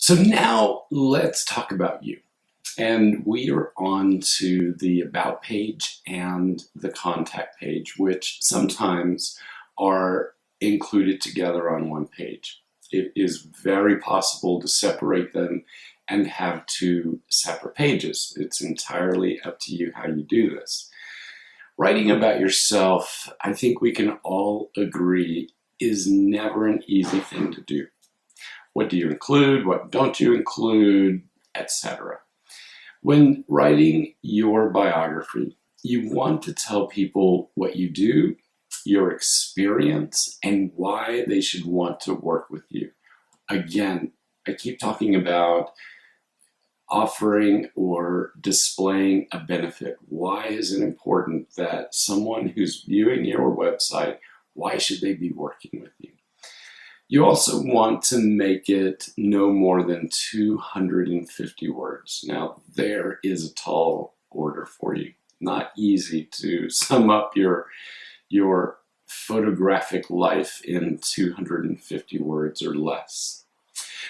So now let's talk about you. And we are on to the About page and the Contact page, which sometimes are included together on one page. It is very possible to separate them and have two separate pages. It's entirely up to you how you do this. Writing about yourself, I think we can all agree, is never an easy thing to do. What do you include? What don't you include? Etc. When writing your biography, you want to tell people what you do, your experience, and why they should want to work with you. Again, I keep talking about offering or displaying a benefit. Why is it important that someone who's viewing your website, why should they be working with you? You also want to make it no more than 250 words. Now, there is a tall order for you. Not easy to sum up your photographic life in 250 words or less.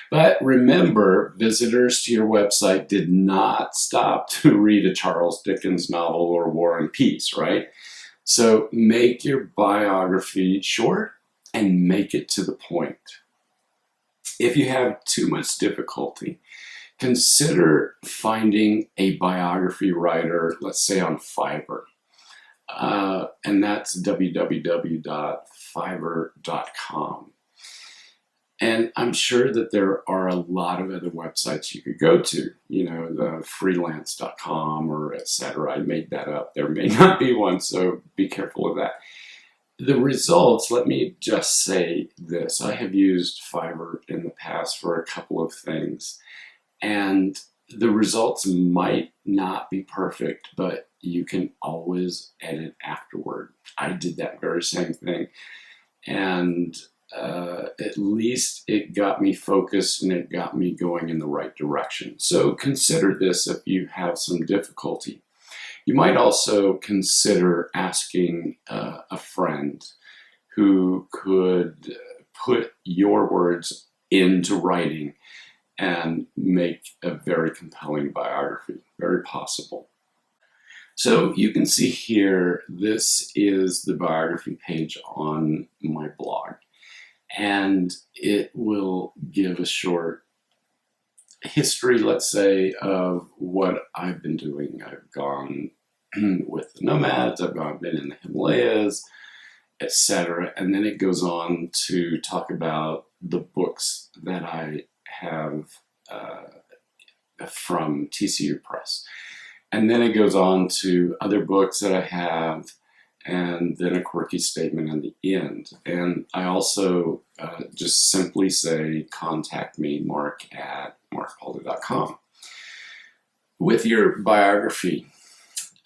But remember, visitors to your website did not stop to read a Charles Dickens novel or War and Peace, right? So make your biography short and make it to the point. If you have too much difficulty, consider finding a biography writer, let's say on Fiverr. And that's www.fiverr.com. And I'm sure that there are a lot of other websites you could go to, the freelance.com or etc. I made that up. There may not be one, so be careful of that. The results, let me just say this. I have used Fiverr in the past for a couple of things, and the results might not be perfect, but you can always edit afterward. I did that very same thing, and at least it got me focused and it got me going in the right direction. So consider this if you have some difficulty. You might also consider asking a friend who could put your words into writing and make a very compelling biography. Very possible. So you can see here, this is the biography page on my blog. And it will give a short history, let's say, of what I've been doing. I've gone with the nomads, been in the Himalayas, etc. And then it goes on to talk about the books that I have from TCU Press. And then it goes on to other books that I have, and then a quirky statement at the end. And I also just simply say, contact me, mark@markpaldo.com. With your biography,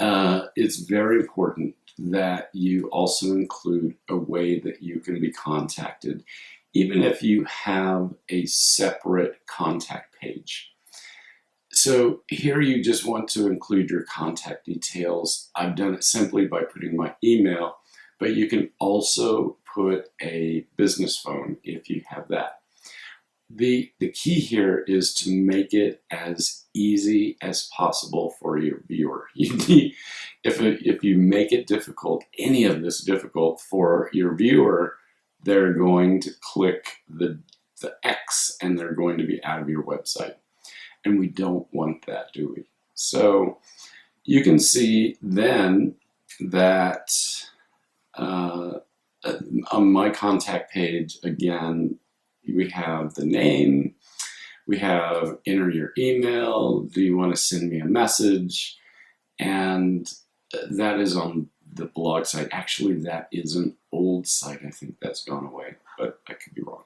it's very important that you also include a way that you can be contacted, even if you have a separate contact page. So here you just want to include your contact details. I've done it simply by putting my email, but you can also put a business phone if you have that. The key here is to make it as easy as possible for your viewer. If you make it difficult, any of this difficult for your viewer, they're going to click the X and they're going to be out of your website. And we don't want that, do we? So you can see then that on my contact page, again, we have the name, we have enter your email, do you want to send me a message? And that is on the blog site. Actually, that is an old site. I think that's gone away, but I could be wrong.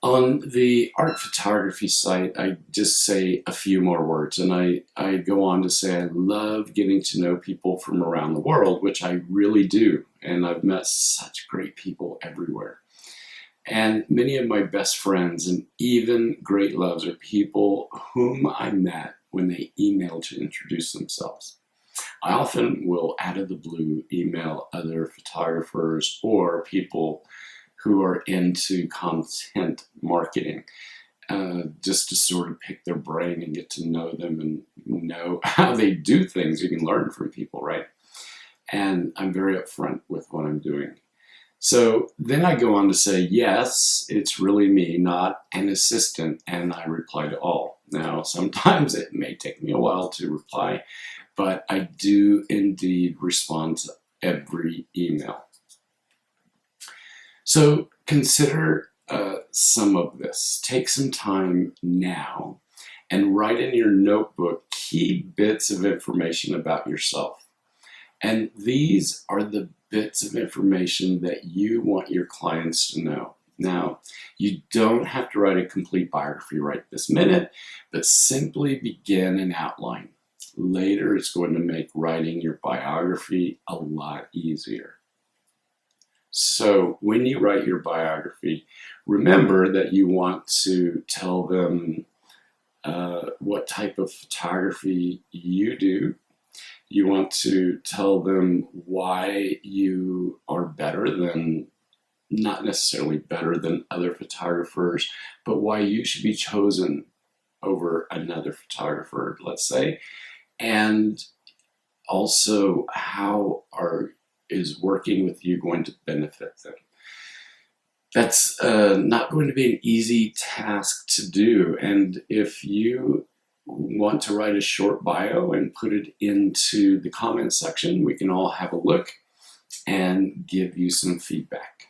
On the art photography site, I just say a few more words, and I go on to say I love getting to know people from around the world, which I really do, and I've met such great people everywhere. And many of my best friends and even great loves are people whom I met when they emailed to introduce themselves. I often will, out of the blue, email other photographers or people who are into content marketing just to sort of pick their brain and get to know them and know how they do things. You can learn from people, right? And I'm very upfront with what I'm doing. So then I go on to say, yes, it's really me, not an assistant, and I reply to all. Now, sometimes it may take me a while to reply, but I do indeed respond to every email. So consider some of this. Take some time now and write in your notebook key bits of information about yourself. And these are the bits of information that you want your clients to know. Now, you don't have to write a complete biography right this minute, but simply begin an outline. Later, it's going to make writing your biography a lot easier. So when you write your biography, remember that you want to tell them what type of photography you do. You want to tell them why you are better than, not necessarily better than other photographers, but why you should be chosen over another photographer, let's say. And also, how is working with you going to benefit them? That's not going to be an easy task to do. And if you want to write a short bio and put it into the comment section, we can all have a look and give you some feedback.